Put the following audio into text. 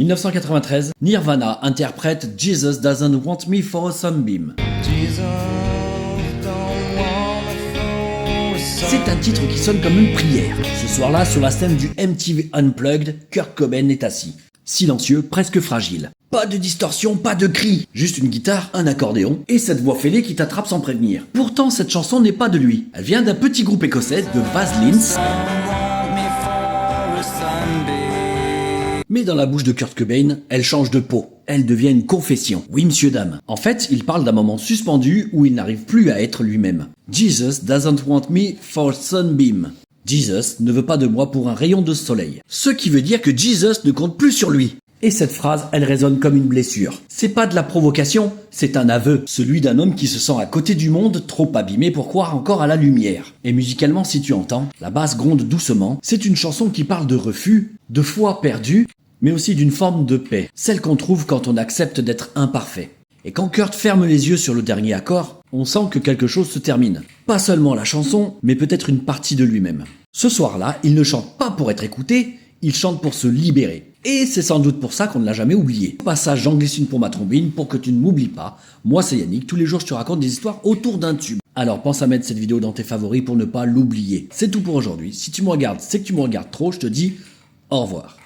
1993, Nirvana interprète Jesus Doesn't Want Me for a Sunbeam. C'est un titre qui sonne comme une prière. Ce soir-là, sur la scène du MTV Unplugged, Kurt Cobain est assis. Silencieux, presque fragile. Pas de distorsion, pas de cris. Juste une guitare, un accordéon et cette voix fêlée qui t'attrape sans prévenir. Pourtant, cette chanson n'est pas de lui. Elle vient d'un petit groupe écossais de Vaselines. Mais dans la bouche de Kurt Cobain, elle change de peau. Elle devient une confession. Oui, monsieur, dame. En fait, il parle d'un moment suspendu où il n'arrive plus à être lui-même. Jesus doesn't want me for sunbeam. Jesus ne veut pas de moi pour un rayon de soleil. Ce qui veut dire que Jesus ne compte plus sur lui. Et cette phrase, elle résonne comme une blessure. C'est pas de la provocation, c'est un aveu. Celui d'un homme qui se sent à côté du monde, trop abîmé pour croire encore à la lumière. Et musicalement, si tu entends, la basse gronde doucement. C'est une chanson qui parle de refus, de foi perdue, mais aussi d'une forme de paix, celle qu'on trouve quand on accepte d'être imparfait. Et quand Kurt ferme les yeux sur le dernier accord, on sent que quelque chose se termine. Pas seulement la chanson, mais peut-être une partie de lui-même. Ce soir-là, il ne chante pas pour être écouté, il chante pour se libérer. Et c'est sans doute pour ça qu'on ne l'a jamais oublié. Au passage, j'en glisse une pour ma trombine, pour que tu ne m'oublies pas. Moi, c'est Yannick, tous les jours je te raconte des histoires autour d'un tube. Alors pense à mettre cette vidéo dans tes favoris pour ne pas l'oublier. C'est tout pour aujourd'hui. Si tu me regardes, c'est que tu me regardes trop, je te dis au revoir.